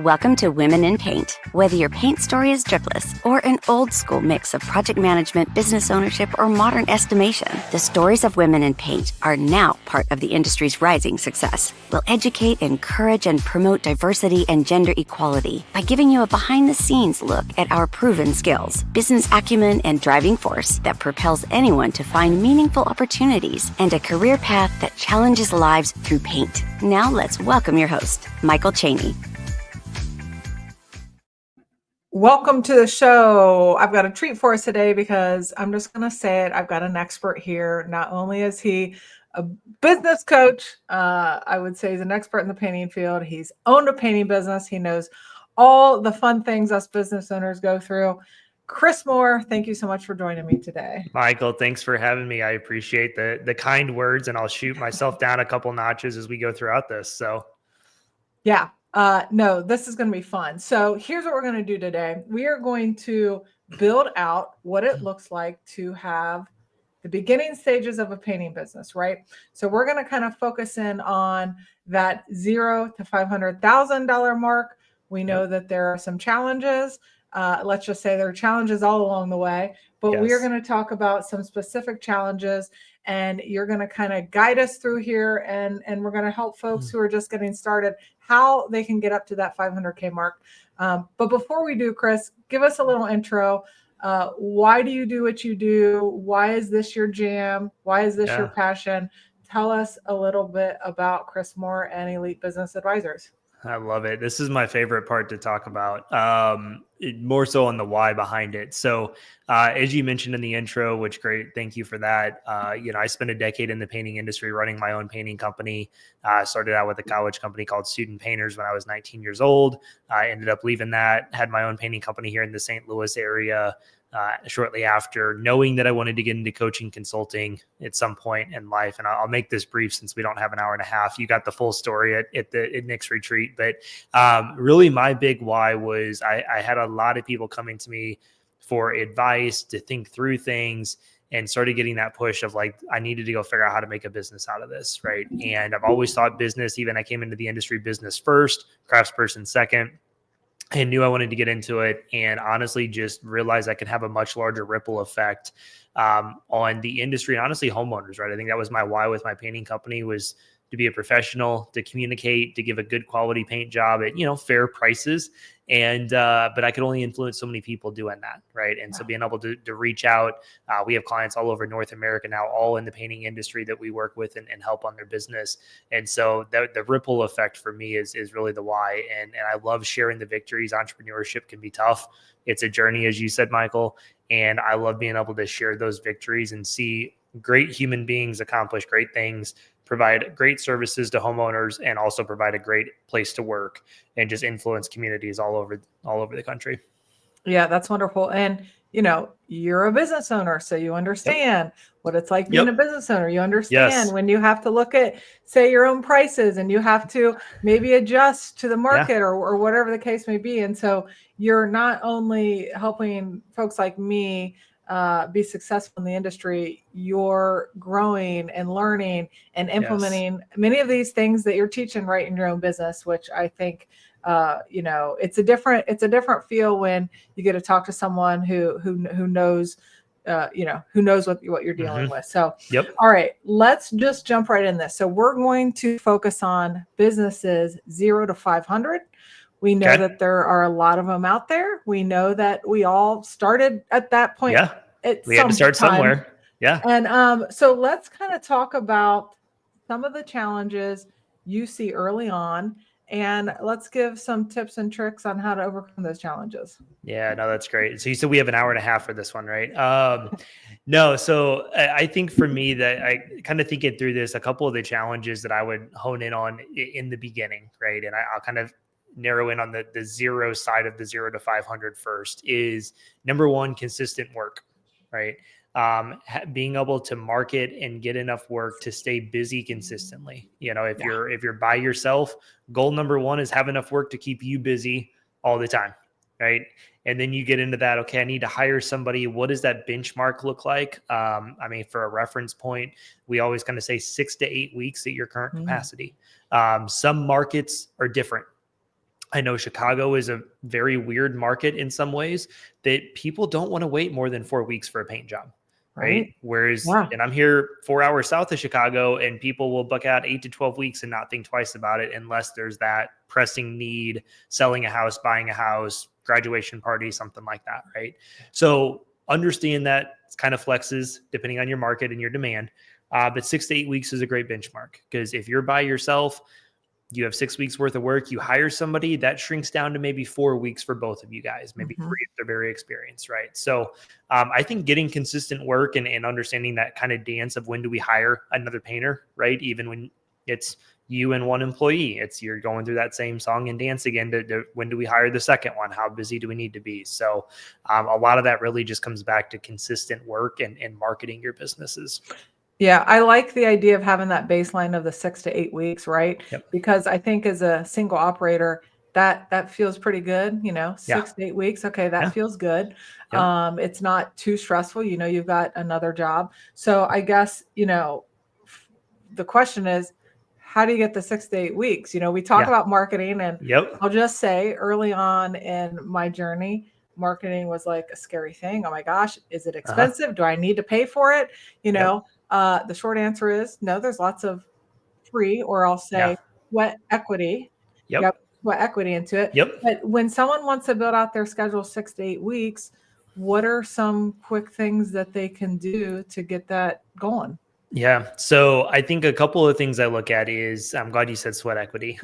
Welcome to Women in Paint. Whether your paint story is dripless or an old school mix of project management, business ownership, or modern estimation, the stories of women in paint are now part of the industry's rising success. We'll educate, encourage, and promote diversity and gender equality by giving you a behind-the-scenes look at our proven skills, business acumen, and driving force that propels anyone to find meaningful opportunities and a career path that challenges lives through paint. Now let's welcome your host, Michael Cheney. Welcome to the show. I've got a treat for us today because I'm just going to say it. I've got an expert here. Not only is he a business coach, I would say he's an expert in the painting field. He's owned a painting business. He knows all the fun things us business owners go through. Chris Moore, thank you so much for joining me today. Michael, thanks for having me. I appreciate the kind words, and I'll shoot myself down a couple notches as we go throughout this. So, yeah. No, this is going to be fun. So here's what we're going to do today. We are going to build out what it looks like to have the beginning stages of a painting business, right? So we're going to kind of focus in on that $0 to $500,000 mark. We know that there are some challenges. Let's just say there are challenges all along the way, but we are going to talk about some specific challenges, and you're going to kind of guide us through here, and we're going to help folks who are just getting started how they can get up to that 500K mark. But before we do, Chris, give us a little intro. Why do you do what you do? Why is this your jam? Why is this your passion? Tell us a little bit about Chris Moore and Elite Business Advisors. I love it. This is my favorite part to talk about, more so on the why behind it. So as you mentioned in the intro, which great, thank you for that. I spent a decade in the painting industry running my own painting company. I started out with a college company called Student Painters when I was 19 years old. I ended up leaving that, had my own painting company here in the St. Louis area. Shortly after, knowing that I wanted to get into coaching consulting at some point in life. And I'll make this brief since we don't have an hour and a half. You got the full story at Nick's retreat. But really my big why was I had a lot of people coming to me for advice, to think through things, and started getting that push of like, I needed to go figure out how to make a business out of this, right? And I've always thought business, even I came into the industry, business first, craftsperson second. I knew I wanted to get into it, and honestly just realized I could have a much larger ripple effect on the industry and honestly homeowners, right? I think that was my why with my painting company, was to be a professional, to communicate, to give a good quality paint job at, fair prices. And, but I could only influence so many people doing that. Right. And so being able to reach out, we have clients all over North America now, all in the painting industry that we work with and help on their business. And so the ripple effect for me is really the why. And I love sharing the victories. Entrepreneurship can be tough. It's a journey, as you said, Michael. And I love being able to share those victories and see great human beings accomplish great things, provide great services to homeowners, and also provide a great place to work and just influence communities all over the country. Yeah, that's wonderful. And, you're a business owner, so you understand what it's like being a business owner. You understand when you have to look at, say, your own prices, and you have to maybe adjust to the market or whatever the case may be. And so you're not only helping folks like me be successful in the industry, you're growing and learning and implementing many of these things that you're teaching right in your own business, which I think it's a different feel when you get to talk to someone who knows who knows what you're dealing with. So all right, let's just jump right in this. So we're going to focus on businesses 0 to 500. We know that there are a lot of them out there. We know that we all started at that point. We had to start somewhere. And so let's kind of talk about some of the challenges you see early on, and let's give some tips and tricks on how to overcome those challenges. Yeah, no, that's great. So you said we have an hour and a half for this one, right? No, so I think for me that I kind of thinking through this, a couple of the challenges that I would hone in on in the beginning, right? And I'll kind of narrow in on the zero side of the 0 to 500 first is number one, consistent work, right? Being able to market and get enough work to stay busy consistently. If you're by yourself, goal number one is have enough work to keep you busy all the time. Right. And then you get into that. Okay, I need to hire somebody. What does that benchmark look like? For a reference point, we always kind of say 6 to 8 weeks at your current capacity. Some markets are different. I know Chicago is a very weird market in some ways that people don't want to wait more than 4 weeks for a paint job. Right. Whereas, Yeah. and I'm here 4 hours south of Chicago, and people will book out 8 to 12 weeks and not think twice about it unless there's that pressing need, selling a house, buying a house, graduation party, something like that. Right. So understand that it's kind of flexes depending on your market and your demand. But 6 to 8 weeks is a great benchmark, because if you're by yourself, you have 6 weeks worth of work, you hire somebody, that shrinks down to maybe 4 weeks for both of you guys, maybe 3 if they're very experienced, right? So I think getting consistent work and understanding that kind of dance of when do we hire another painter, right? Even when it's you and one employee, you're going through that same song and dance again to when do we hire the second one? How busy do we need to be? So a lot of that really just comes back to consistent work and marketing your businesses. Yeah, I like the idea of having that baseline of the 6 to 8 weeks, right? Yep. Because I think as a single operator, that feels pretty good, 6 Yeah. to 8 weeks. Okay, that Yeah. feels good. Yep. It's not too stressful. You've got another job. So I guess, the question is, how do you get the 6 to 8 weeks? We talk Yeah. about marketing, and Yep. I'll just say early on in my journey, marketing was like a scary thing. Oh my gosh, is it expensive? Do I need to pay for it? Yep. The short answer is no. There's lots of free, or I'll Yeah. say sweat equity. Yep. Yep, sweat equity into it. Yep. But when someone wants to build out their schedule 6 to 8 weeks, what are some quick things that they can do to get that going? Yeah. So I think a couple of things I look at is, I'm glad you said sweat equity.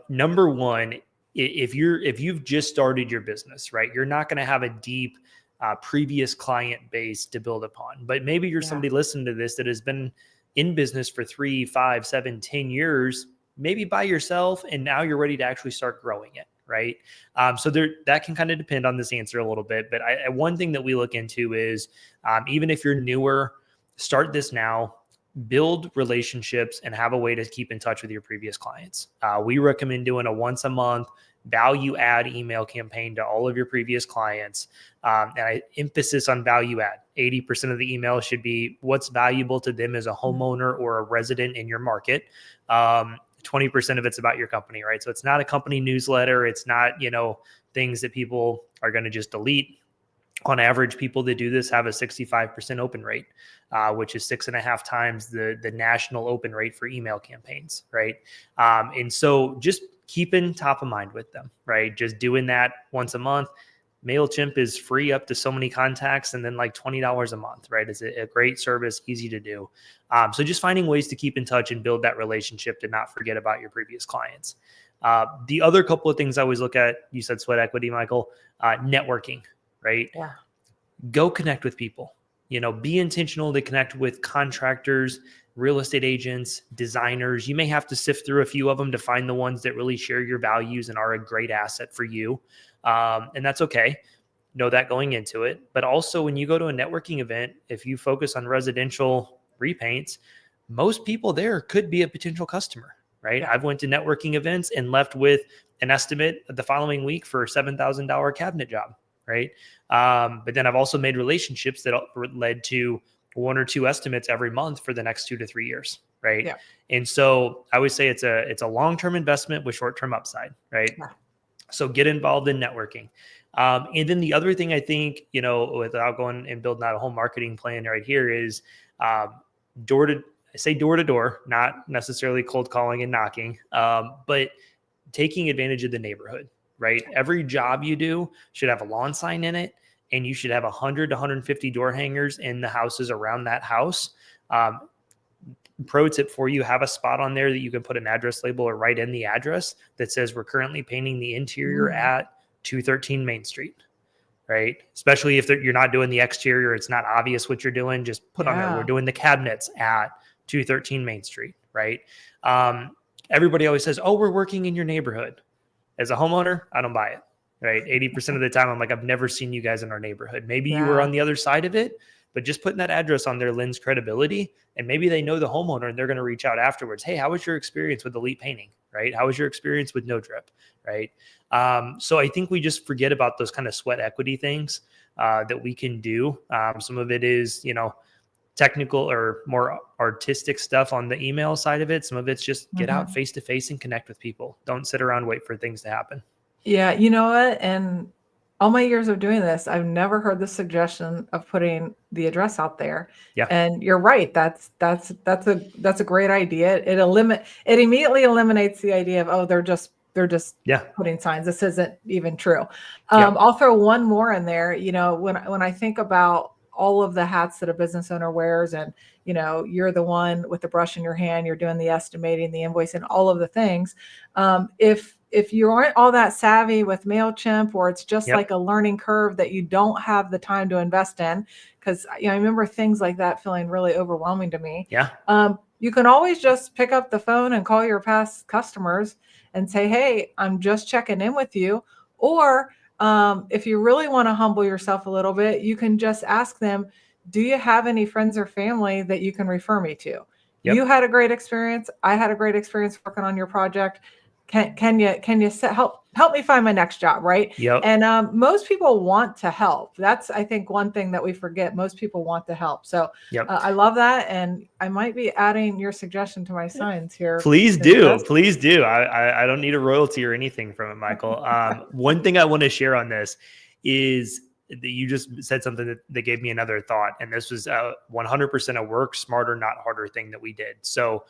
Number one, if you've just started your business, right, you're not going to have a deep previous client base to build upon. But maybe you're somebody listening to this that has been in business for 3, 5, 7, 10 years, maybe by yourself, and now you're ready to actually start growing it. Right. So that can kind of depend on this answer a little bit. But one thing that we look into is, even if you're newer, start this now, build relationships, and have a way to keep in touch with your previous clients. We recommend doing a once a month value add email campaign to all of your previous clients. And I emphasis on value add. 80% of the email should be what's valuable to them as a homeowner or a resident in your market. 20% of it's about your company, right? So it's not a company newsletter. It's not, things that people are going to just delete. On average, people that do this have a 65% open rate, which is 6.5 times the national open rate for email campaigns, right? And so just keeping top of mind with them, right? Just doing that once a month. MailChimp is free up to so many contacts, and then like $20 a month, right? It's a great service, easy to do. So just finding ways to keep in touch and build that relationship to not forget about your previous clients. The other couple of things I always look at, you said sweat equity, Michael, networking. Right? Yeah. Go connect with people. Be intentional to connect with contractors, real estate agents, designers. You may have to sift through a few of them to find the ones that really share your values and are a great asset for you. And that's okay. Know that going into it. But also, when you go to a networking event, if you focus on residential repaints, most people there could be a potential customer. Right? Yeah. I've went to networking events and left with an estimate the following week for a $7,000 cabinet job. Right. But then I've also made relationships that led to 1 or 2 estimates every month for the next 2 to 3 years. Right. Yeah. And so I always say it's a long-term investment with short-term upside. Right. Yeah. So get involved in networking. And then the other thing I think, without going and building out a whole marketing plan right here is door to door, not necessarily cold calling and knocking, but taking advantage of the neighborhood, right? Every job you do should have a lawn sign in it, and you should have 100 to 150 door hangers in the houses around that house. Pro tip for you, have a spot on there that you can put an address label or write in the address that says we're currently painting the interior at 213 Main Street, right? Especially if you're not doing the exterior, it's not obvious what you're doing. Just put on there, we're doing the cabinets at 213 Main Street, right? Everybody always says, oh, we're working in your neighborhood. As a homeowner, I don't buy it, right? 80% of the time, I'm like, I've never seen you guys in our neighborhood. Maybe you were on the other side of it, but just putting that address on there lends credibility. And maybe they know the homeowner and they're going to reach out afterwards. Hey, how was your experience with Elite Painting, right? How was your experience with No Drip, right? So I think we just forget about those kind of sweat equity things that we can do. Some of it is, technical or more artistic stuff on the email side of it. Some of it's just get out face to face and connect with people. Don't sit around, wait for things to happen. Yeah, you know what? And all my years of doing this, I've never heard the suggestion of putting the address out there. Yeah. And you're right. That's a great idea. It immediately eliminates the idea of, oh, they're just Yeah. putting signs. This isn't even true. Yep. I'll throw one more in there. When I think about all of the hats that a business owner wears, and you're the one with the brush in your hand, you're doing the estimating, the invoicing, all of the things. If you aren't all that savvy with MailChimp, or it's just Yep. like a learning curve that you don't have the time to invest in, because I remember things like that feeling really overwhelming to me. Yeah. You can always just pick up the phone and call your past customers and say, hey, I'm just checking in with you. Or if you really want to humble yourself a little bit, you can just ask them, do you have any friends or family that you can refer me to? Yep. You had a great experience. I had a great experience working on your project. Can you help me find my next job, right? Yep. And most people want to help. That's, I think, one thing that we forget. Most people want to help. So Yep. I love that, and I might be adding your suggestion to my signs here. Please do. Please do. I don't need a royalty or anything from it, Michael. One thing I want to share on this is that you just said something that gave me another thought. And this was 100% a work smarter, not harder thing that we did. So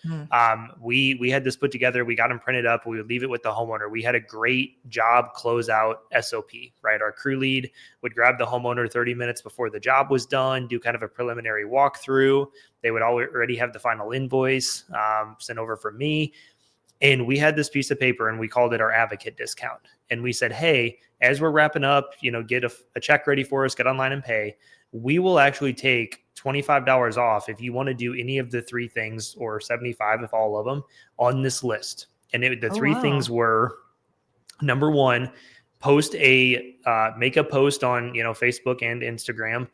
we had this put together. We got them printed up. We would leave it with the homeowner. We had a great job closeout SOP, right? Our crew lead would grab the homeowner 30 minutes before the job was done, do kind of a preliminary walkthrough. They would already have the final invoice sent over from me. And we had this piece of paper and we called it our advocate discount. And we said, hey, as we're wrapping up, get a check ready for us, get online and pay. We will actually take $25 off if you want to do any of the three things, or $75 if all of them, on this list. And the three things were, number one, make a post on, Facebook and Instagram,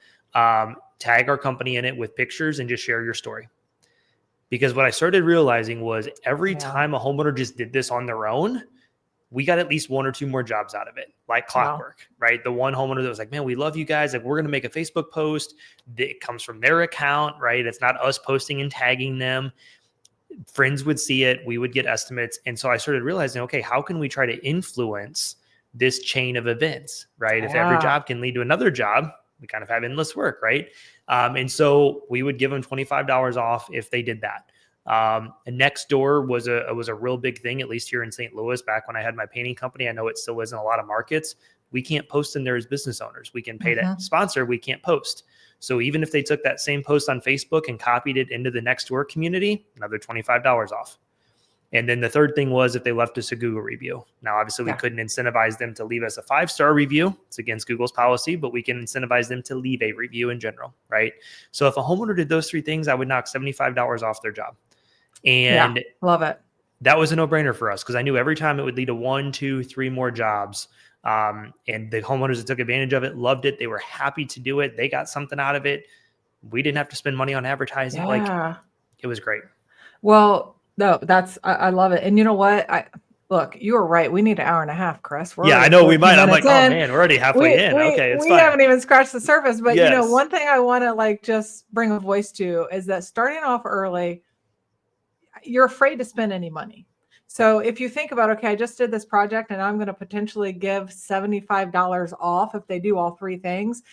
tag our company in it with pictures, and just share your story. Because what I started realizing was every time a homeowner just did this on their own, we got at least one or two more jobs out of it, like clockwork, right? The one homeowner that was like, man, we love you guys. Like, we're going to make a Facebook post that comes from their account, right? It's not us posting and tagging them. Friends would see it. We would get estimates. And so I started realizing, okay, how can we try to influence this chain of events, right? If every job can lead to another job, we kind of have endless work, right? And so we would give them $25 off if they did that. And next door was a real big thing, at least here in St. Louis. Back when I had my painting company, I know it still is in a lot of markets. We can't post in there as business owners. We can pay to sponsor, we can't post. So even if they took that same post on Facebook and copied it into the next door community, another $25 off. And then the third thing was if they left us a Google review. Now, obviously, we couldn't incentivize them to leave us a 5-star review. It's against Google's policy, but we can incentivize them to leave a review in general, right? So if a homeowner did those three things, I would knock $75 off their job. And love it. That was a no-brainer for us, because I knew every time it would lead to 1, 2, 3 more jobs. And the homeowners that took advantage of it loved it. They were happy to do it. They got something out of it. We didn't have to spend money on advertising. Like, it was great. Well, no, I love it. And you know what? Look, you were right. We need an hour and a half, Chris. I know we might. I'm like, oh man, we're already halfway in. Okay, it's fine. We haven't even scratched the surface. But one thing I want to just bring a voice to is that starting off early, you're afraid to spend any money. So if you think about, okay, I just did this project and I'm going to potentially give $75 off if they do all three things,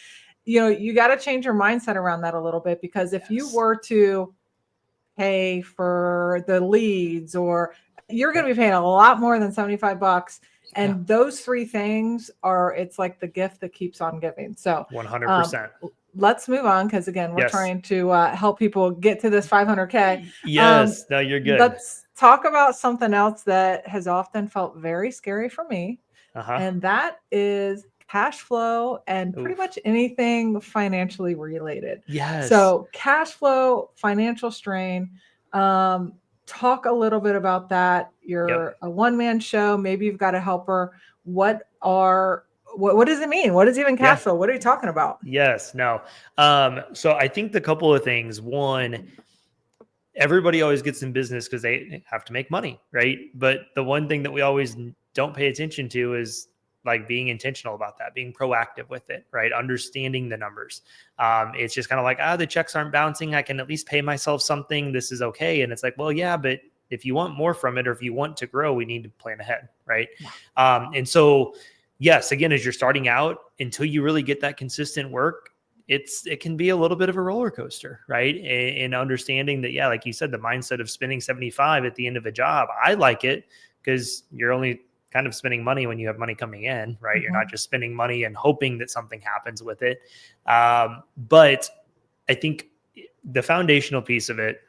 you got to change your mindset around that a little bit, because if you were to pay for the leads, or you're going to be paying a lot more than $75. And those three things it's like the gift that keeps on giving. So 100%. Let's move on, because again, we're trying to help people get to this 500K. Yes, no, you're good. Let's talk about something else that has often felt very scary for me. And that is cash flow and pretty much anything financially related. Yes. So cash flow, financial strain. Talk a little bit about that. You're a one-man show. Maybe you've got a helper. What does it mean? What is even cash flow? What are you talking about? Yes. No. So I think the couple of things. One, everybody always gets in business because they have to make money, right? But the one thing that we always don't pay attention to is like being intentional about that, being proactive with it, right? Understanding the numbers. It's just kind of like, the checks aren't bouncing. I can at least pay myself something. This is okay. And it's like, well, yeah, but If you want more from it, or if you want to grow, we need to plan ahead. Right. Yeah. And so, yes, again, as you're starting out, until you really get that consistent work, it can be a little bit of a roller coaster, right? And understanding that, yeah, like you said, the mindset of spending 75 at the end of a job, I like it because you're only kind of spending money when you have money coming in, right? You're not just spending money and hoping that something happens with it. But I think the foundational piece of it,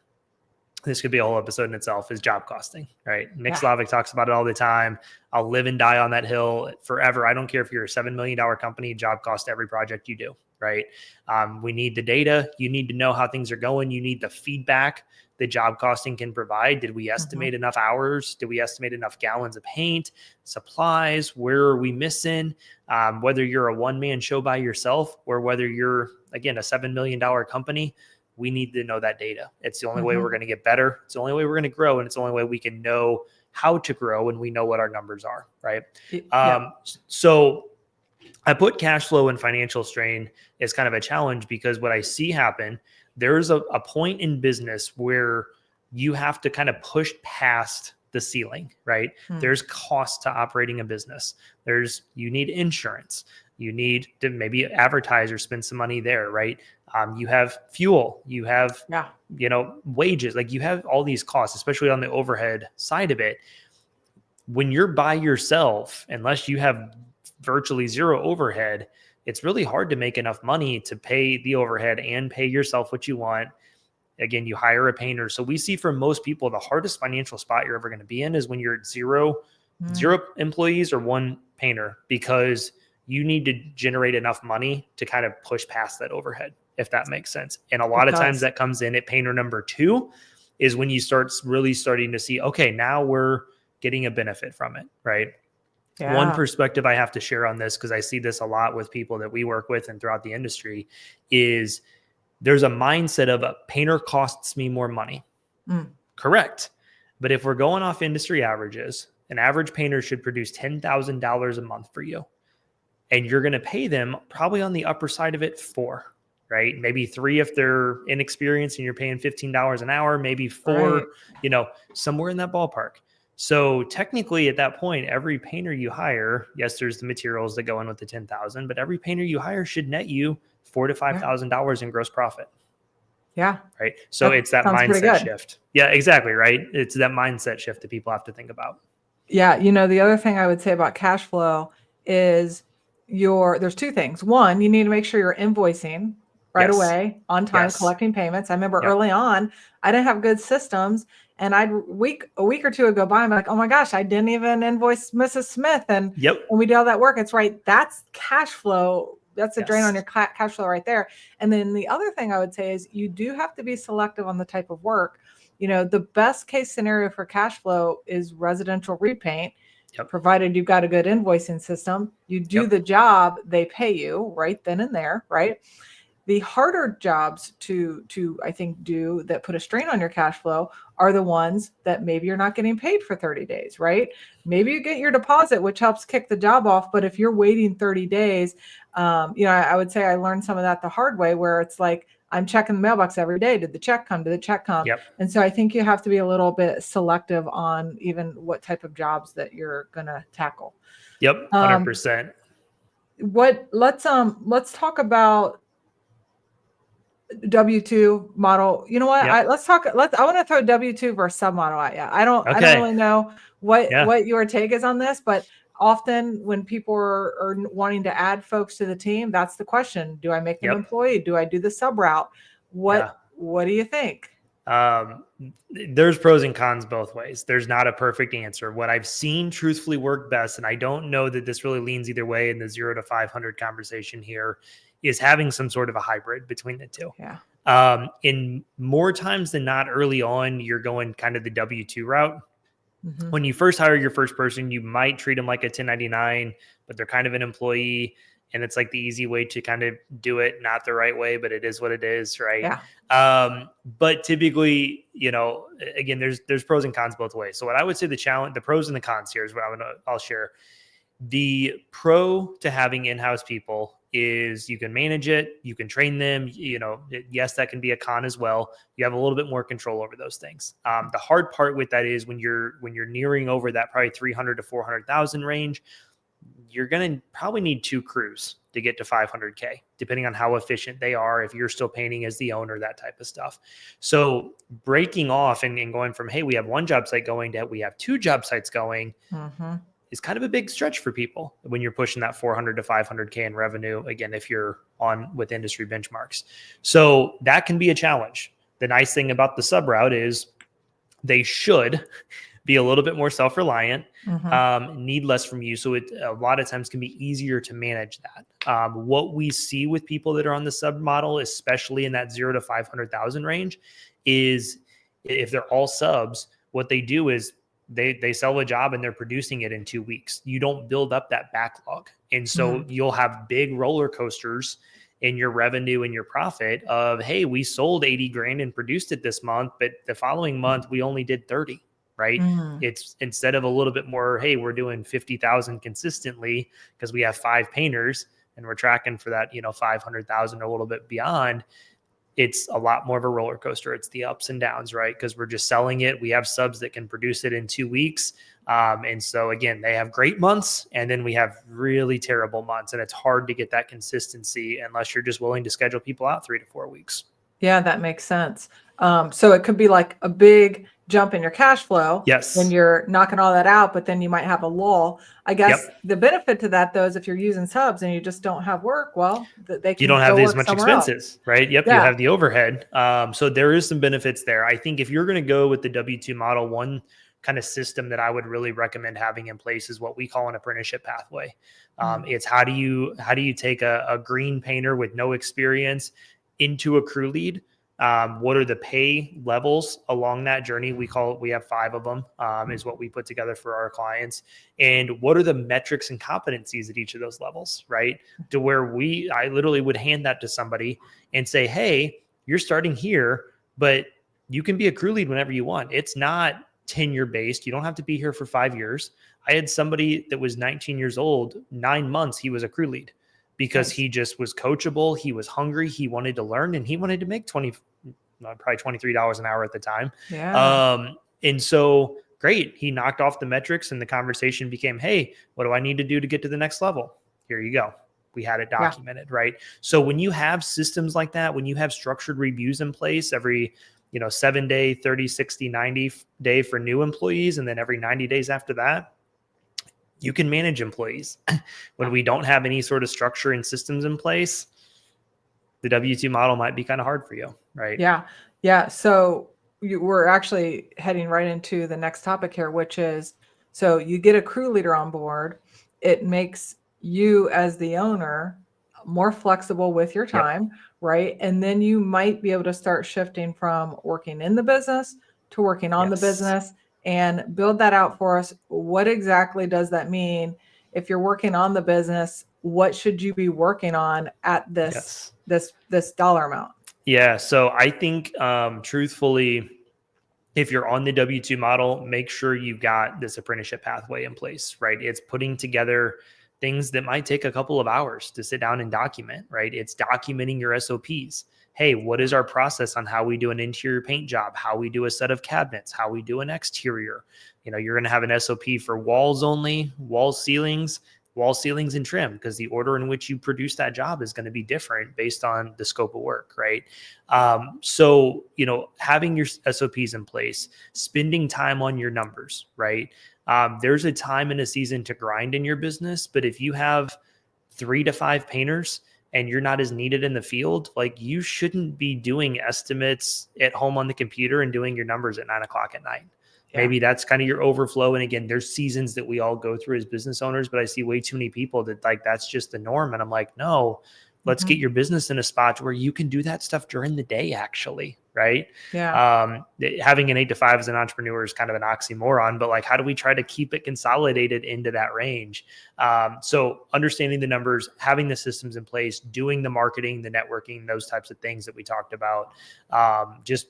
this could be a whole episode in itself, is job costing, right? Nick Slavic talks about it all the time. I'll live and die on that hill forever. I don't care if you're a $7 million company, job cost every project you do, right? We need the data. You need to know how things are going. You need the feedback that job costing can provide. Did we estimate enough hours? Did we estimate enough gallons of paint, supplies? Where are we missing? Whether you're a one-man show by yourself or whether you're, again, a $7 million company, we need to know that data. It's the only way we're going to get better. It's the only way we're going to grow. And it's the only way we can know how to grow when we know what our numbers are. Right. So I put cash flow and financial strain as kind of a challenge because what I see happen, there's a point in business where you have to kind of push past the ceiling, right? There's cost to operating a business. You need insurance. You need to maybe advertise or spend some money there, right? You have fuel, you have, wages, like you have all these costs, especially on the overhead side of it. When you're by yourself, unless you have virtually zero overhead, it's really hard to make enough money to pay the overhead and pay yourself what you want. Again, you hire a painter. So we see for most people, the hardest financial spot you're ever going to be in is when you're at zero employees or one painter, because you need to generate enough money to kind of push past that overhead, if that makes sense. And a lot of times that comes in at painter number 2 is when you starting to see, okay, now we're getting a benefit from it, right? Yeah. One perspective I have to share on this, because I see this a lot with people that we work with and throughout the industry, is there's a mindset of a painter costs me more money. Correct. But if we're going off industry averages, an average painter should produce $10,000 a month for you. And you're going to pay them probably on the upper side of it 4, right? Maybe 3 if they're inexperienced and you're paying $15 an hour, maybe 4, somewhere in that ballpark. So technically at that point, every painter you hire, yes, there's the materials that go in with the 10,000, but every painter you hire should net you $4,000 to $5,000 in gross profit. Yeah. Right. So it's that mindset shift. Yeah, exactly. Right. It's that mindset shift that people have to think about. Yeah. The other thing I would say about cash flow is there's 2 things. One, you need to make sure you're invoicing right away, on time, collecting payments. I remember early on, I didn't have good systems, and a week or 2 would go by, I'm like, oh my gosh, I didn't even invoice Mrs. Smith. And when we did all that work, it's right. That's cash flow. That's a drain on your cash flow right there. And then the other thing I would say is you do have to be selective on the type of work. The best case scenario for cash flow is residential repaint. Provided you've got a good invoicing system, you do the job, they pay you right then and there, right? The harder jobs to I think do that put a strain on your cash flow are the ones that maybe you're not getting paid for 30 days, right? Maybe you get your deposit, which helps kick the job off. But if you're waiting 30 days, I would say I learned some of that the hard way, where it's like, I'm checking the mailbox every day. Did the check come? Did the check come? And so I think you have to be a little bit selective on even what type of jobs that you're going to tackle. 100%. Let's talk about W-2 model. You know what? I want to throw W-2 versus submodel at you. I don't really know what your take is on this, but often when people are wanting to add folks to the team, that's the question. Do I make them employee? Do I do the sub route? What do you think? There's pros and cons both ways. There's not a perfect answer. What I've seen truthfully work best, and I don't know that this really leans either way in the 0 to 500 conversation here, is having some sort of a hybrid between the two. In more times than not, early on, you're going kind of the W-2 route. When you first hire your first person, you might treat them like a 1099, but they're kind of an employee. And it's like the easy way to kind of do it, not the right way, but it is what it is, right? But typically, again, there's pros and cons both ways. So what I would say the pros and the cons here is what I'll share The pro to having in-house people is you can manage it, you can train them. Yes, that can be a con as well. You have a little bit more control over those things. The hard part with that is when you're nearing over that probably 300 to 400,000 range, you're going to probably need 2 crews to get to 500K, depending on how efficient they are, if you're still painting as the owner, that type of stuff. So breaking off and going from, hey, we have 1 job site going to we have 2 job sites going is kind of a big stretch for people when you're pushing that 400 to 500K in revenue. Again, if you're on with industry benchmarks. So that can be a challenge. The nice thing about the sub route is they should be a little bit more self-reliant, need less from you. So it a lot of times can be easier to manage that. What we see with people that are on the sub model, especially in that 0 to 500,000 range, is if they're all subs, what they do is they sell a job and they're producing it in 2 weeks. You don't build up that backlog. And so you'll have big roller coasters in your revenue and your profit of, hey, we sold 80 grand and produced it this month, but the following month we only did 30. Right. It's instead of a little bit more, hey, we're doing 50,000 consistently because we have 5 painters and we're tracking for that, 500,000 or a little bit beyond. It's a lot more of a roller coaster. It's the ups and downs, right? Because we're just selling it. We have subs that can produce it in 2 weeks. And so again, they have great months and then we have really terrible months, and it's hard to get that consistency unless you're just willing to schedule people out 3 to 4 weeks. Yeah, that makes sense. So it could be like a big jump in your cash flow when you're knocking all that out, but then you might have a lull. I guess the benefit to that, though, is if you're using subs and you just don't have work, well, they can you don't have as much expenses, else. right? Yep, you have the overhead. So there is some benefits there. I think if you're going to go with the W-2 model, one kind of system that I would really recommend having in place is what we call an apprenticeship pathway. It's how do you take a green painter with no experience into a crew lead? What are the pay levels along that journey? We have 5 of them, is what we put together for our clients. And what are the metrics and competencies at each of those levels, right? To where I literally would hand that to somebody and say, hey, you're starting here, but you can be a crew lead whenever you want. It's not tenure based. You don't have to be here for 5 years. I had somebody that was 19 years old, 9 months, he was a crew lead. Because he just was coachable, he was hungry, he wanted to learn, and he wanted to make probably $23 an hour at the time. Yeah. And so great, he knocked off the metrics, and the conversation became, hey, what do I need to do to get to the next level? Here you go. We had it documented, right? So when you have systems like that, when you have structured reviews in place every 7 day, 30, 60, 90 day for new employees, and then every 90 days after that, you can manage employees. When we don't have any sort of structure and systems in place, the W-2 model might be kind of hard for you, right? Yeah. Yeah. So we're actually heading right into the next topic here, which is, so you get a crew leader on board. It makes you as the owner more flexible with your time, right? And then you might be able to start shifting from working in the business to working on the business, and build that out for us. What exactly does that mean? If you're working on the business, what should you be working on at this dollar amount? Yeah. So I think, truthfully, if you're on the W-2 model, make sure you've got this apprenticeship pathway in place, right? It's putting together things that might take a couple of hours to sit down and document, right? It's documenting your SOPs. Hey, what is our process on how we do an interior paint job, how we do a set of cabinets, how we do an exterior? You're going to have an SOP for walls only, wall ceilings and trim, because the order in which you produce that job is going to be different based on the scope of work, right? So, having your SOPs in place, spending time on your numbers, right? There's a time in a season to grind in your business, but if you have 3 to 5 painters and you're not as needed in the field, like, you shouldn't be doing estimates at home on the computer and doing your numbers at 9 o'clock at night. Maybe that's kind of your overflow. And again, there's seasons that we all go through as business owners, but I see way too many people that that's just the norm. And I'm like, no, let's get your business in a spot where you can do that stuff during the day, actually. Right. Yeah. Having an 8 to 5 as an entrepreneur is kind of an oxymoron, but how do we try to keep it consolidated into that range? So understanding the numbers, having the systems in place, doing the marketing, the networking, those types of things that we talked about, just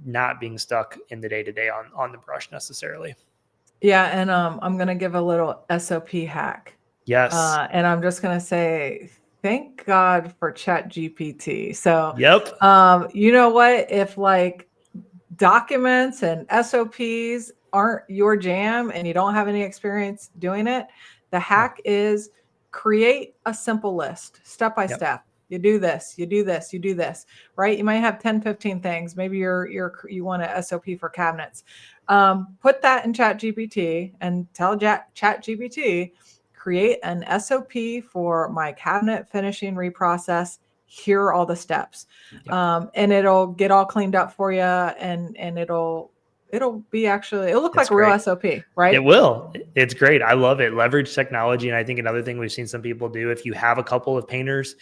not being stuck in the day-to-day on the brush necessarily. Yeah. And I'm going to give a little SOP hack. Yes. And I'm just going to say, thank God for ChatGPT. So, Yep. you know what? If like documents and SOPs aren't your jam and you don't have any experience doing it, the hack is create a simple list, step by step. You do this, you do this, you do this, right? You might have 10, 15 things. Maybe you want a SOP for cabinets. Put that in ChatGPT and tell ChatGPT, create an SOP for my cabinet finishing reprocess. Here are all the steps. And it'll get all cleaned up for you, and it'll look like a real SOP, right? It will. It's great. I love it. Leverage technology. And I think another thing we've seen some people do, if you have a couple of painters,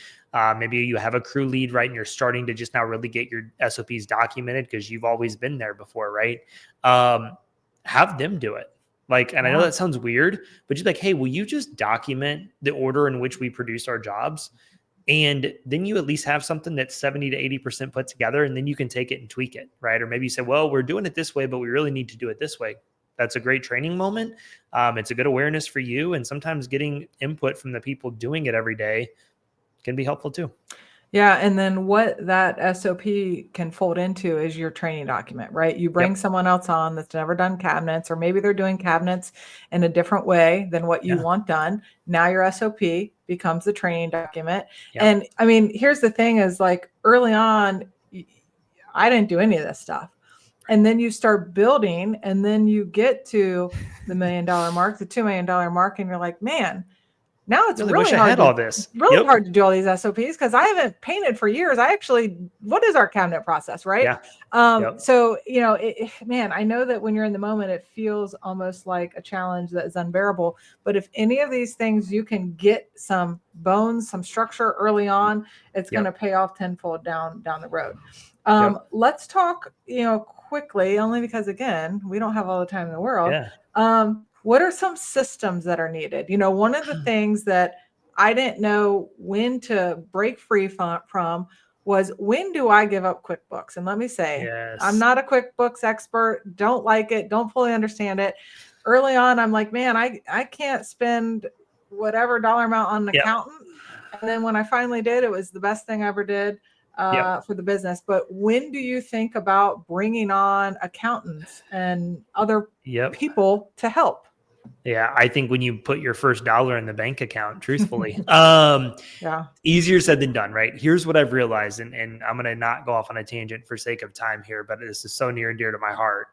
maybe you have a crew lead, right? And you're starting to just now really get your SOPs documented because you've always been there before, right? Have them do it. Like, and I know that sounds weird, but you're like, hey, will you just document the order in which we produce our jobs? And then you at least have something that's 70 to 80% put together, and then you can take it and tweak it, right? Or maybe you say, well, we're doing it this way, but we really need to do it this way. That's a great training moment. It's a good awareness for you. And sometimes getting input from the people doing it every day can be helpful too. Yeah. And then what that SOP can fold into is your training document, right? You bring someone else on that's never done cabinets, or maybe they're doing cabinets in a different way than what you want done. Now your SOP becomes the training document. And I mean, here's the thing is like early on, I didn't do any of this stuff. And then you start building, and then you get to the $1 million mark, the $2 million mark, and you're like, man, now it's really hard all this. Hard to do all these SOPs because I haven't painted for years. What is our cabinet process, right? So, you know, man, I know that when you're in the moment, it feels almost like a challenge that is unbearable. But if any of these things you can get some bones, some structure early on, it's going to pay off tenfold down the road. Let's talk, you know, quickly, only because again, we don't have all the time in the world. What are some systems that are needed? You know, one of the things that I didn't know when to break free from was, when do I give up QuickBooks? And let me say, I'm not a QuickBooks expert, don't like it, don't fully understand it. Early on, I'm like, man, I can't spend whatever dollar amount on an accountant. And then when I finally did, it was the best thing I ever did for the business. But when do you think about bringing on accountants and other people to help? Yeah, I think when you put your first dollar in the bank account, truthfully, easier said than done, right? Here's what I've realized, and I'm going to not go off on a tangent for sake of time here, but this is so near and dear to my heart.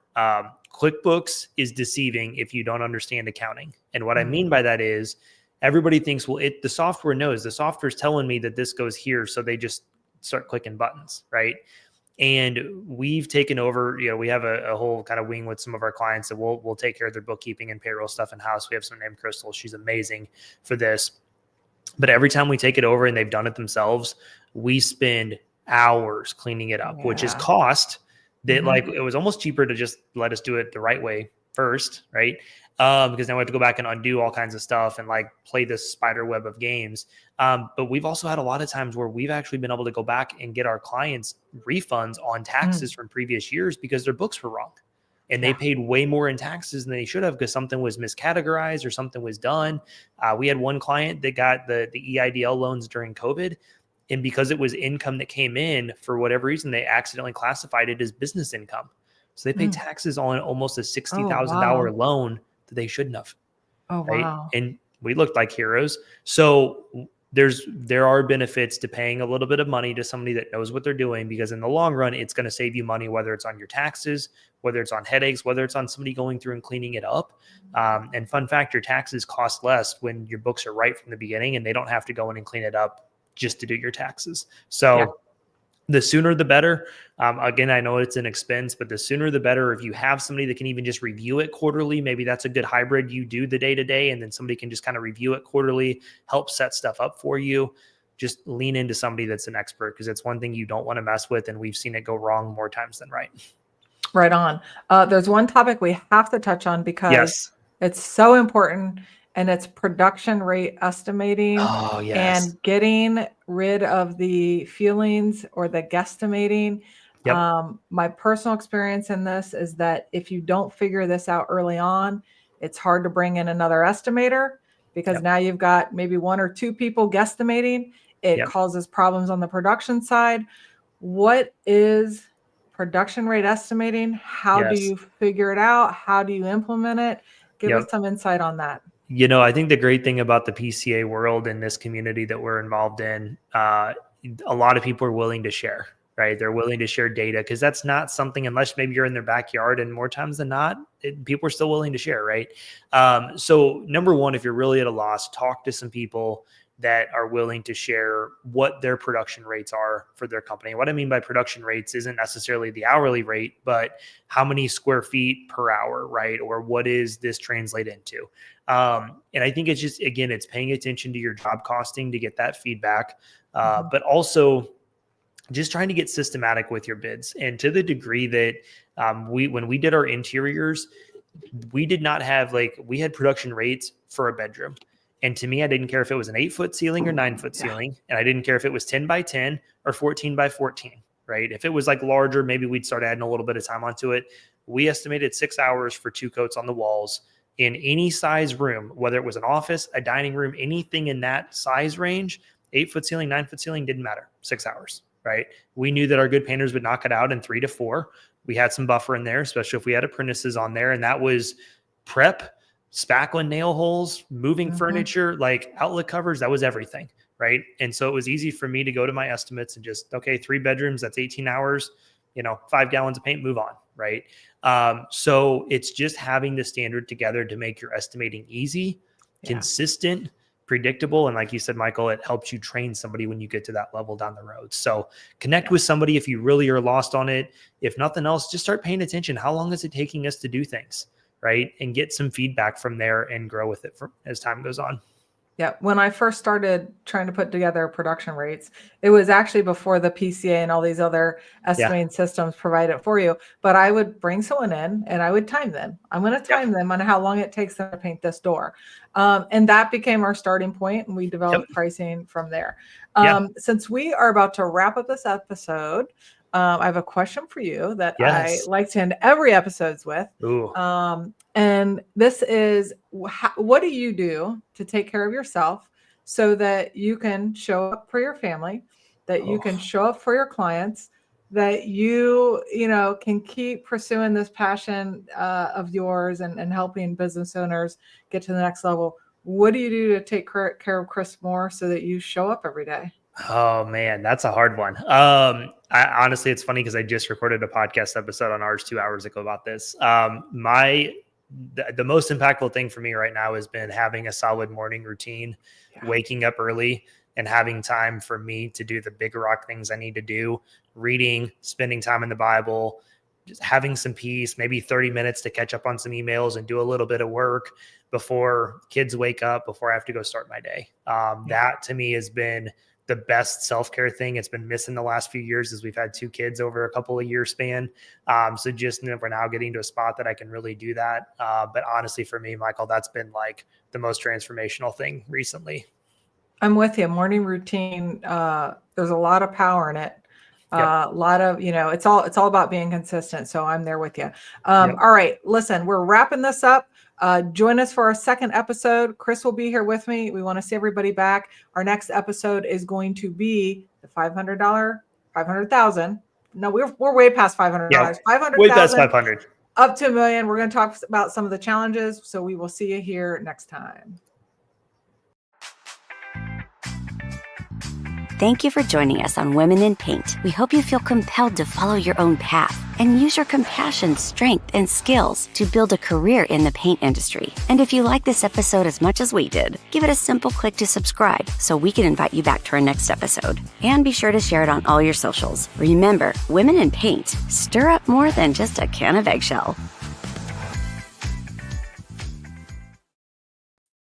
QuickBooks is deceiving if you don't understand accounting. And what I mean by that is everybody thinks, well, the software knows. The software's telling me that this goes here, so they just start clicking buttons, right? And we've taken over, you know, we have a whole kind of wing with some of our clients that we'll take care of their bookkeeping and payroll stuff in house. We have some named Crystal. She's amazing for this. But every time we take it over and they've done it themselves, we spend hours cleaning it up, which is cost that like, it was almost cheaper to just let us do it the right way first, right? Because now we have to go back and undo all kinds of stuff and like play this spider web of games. But we've also had a lot of times where we've actually been able to go back and get our clients refunds on taxes from previous years because their books were wrong. And they paid way more in taxes than they should have because something was miscategorized or something was done. We had one client that got the EIDL loans during COVID. And because it was income that came in, for whatever reason, they accidentally classified it as business income. So they paid taxes on almost a $60,000 loan that they shouldn't have. Oh, right? wow. And we looked like heroes. So there are benefits to paying a little bit of money to somebody that knows what they're doing, because in the long run, it's going to save you money, whether it's on your taxes, whether it's on headaches, whether it's on somebody going through and cleaning it up. And fun fact, your taxes cost less when your books are right from the beginning and they don't have to go in and clean it up just to do your taxes. So the sooner the better. Again, I know it's an expense, but the sooner the better. If you have somebody that can even just review it quarterly, maybe that's a good hybrid. You do the day-to-day and then somebody can just kind of review it quarterly, help set stuff up for you. Just lean into somebody that's an expert, because it's one thing you don't want to mess with. And we've seen it go wrong more times than right. Right on. There's one topic we have to touch on because it's so important, and it's production rate estimating and getting rid of the feelings or the guesstimating. My personal experience in this is that if you don't figure this out early on, It's hard to bring in another estimator because now you've got maybe 1 or 2 people guesstimating. It causes problems on the production side. What is production rate estimating? How do you figure it out? How do you implement it? Give us some insight on that. I think the great thing about the PCA world and this community that we're involved in, a lot of people are willing to share, right? They're willing to share data because that's not something, unless maybe you're in their backyard, and more times than not, people are still willing to share, right? So number one, if you're really at a loss, talk to some people that are willing to share what their production rates are for their company. What I mean by production rates isn't necessarily the hourly rate, but how many square feet per hour, right? Or what is this translate into? And I think it's just, again, it's paying attention to your job costing to get that feedback, but also just trying to get systematic with your bids. And to the degree that when we did our interiors, we did not have we had production rates for a bedroom. And to me, I didn't care if it was an 8-foot ceiling or 9-foot ceiling. And I didn't care if it was 10 by 10 or 14 by 14, right? If it was larger, maybe we'd start adding a little bit of time onto it. We estimated 6 hours for 2 coats on the walls in any size room, whether it was an office, a dining room, anything in that size range. 8-foot ceiling, 9-foot ceiling, didn't matter. 6 hours, right? We knew that our good painters would knock it out in 3 to 4. We had some buffer in there, especially if we had apprentices on there. And that was prep, spackling nail holes, moving furniture, outlet covers. That was everything, right? And so it was easy for me to go to my estimates and just, 3 bedrooms, that's 18 hours, 5 gallons of paint, move on, right? So it's just having the standard together to make your estimating easy, consistent, predictable. And like you said, Michael, it helps you train somebody when you get to that level down the road. So connect with somebody if you really are lost on it. If nothing else, just start paying attention. How long is it taking us to do things? Right. And get some feedback from there and grow with it as time goes on. Yeah. When I first started trying to put together production rates, it was actually before the PCA and all these other estimating systems provide it for you. But I would bring someone in and I would time them. I'm going to time them on how long it takes them to paint this door. And that became our starting point, and we developed pricing from there. Since we are about to wrap up this episode, I have a question for you that I like to end every episodes with. And this is, what do you do to take care of yourself so that you can show up for your family, that you can show up for your clients, that you can keep pursuing this passion of yours and helping business owners get to the next level? What do you do to take care of Chris more so that you show up every day? Oh man, that's a hard one. Honestly, it's funny because I just recorded a podcast episode on ours 2 hours ago about this. The most impactful thing for me right now has been having a solid morning routine, waking up early and having time for me to do the big rock things I need to do, reading, spending time in the Bible, just having some peace, maybe 30 minutes to catch up on some emails and do a little bit of work before kids wake up, before I have to go start my day. That to me has been the best self-care thing. It's been missing the last few years as we've had 2 kids over a couple of years span. So just we're now getting to a spot that I can really do that. But honestly, for me, Michael, that's been the most transformational thing recently. I'm with you. Morning routine. There's a lot of power in it. A lot of, it's all about being consistent. So I'm there with you. All right, listen, we're wrapping this up. Join us for our second episode. Chris will be here with me. We want to see everybody back. Our next episode is going to be the $500,000. No, we're way past $500. $500,000. Way past 500. Up to $1 million. We're going to talk about some of the challenges. So we will see you here next time. Thank you for joining us on Women in Paint. We hope you feel compelled to follow your own path and use your compassion, strength, and skills to build a career in the paint industry. And if you like this episode as much as we did, give it a simple click to subscribe so we can invite you back to our next episode. And be sure to share it on all your socials. Remember, Women in Paint, stir up more than just a can of eggshell.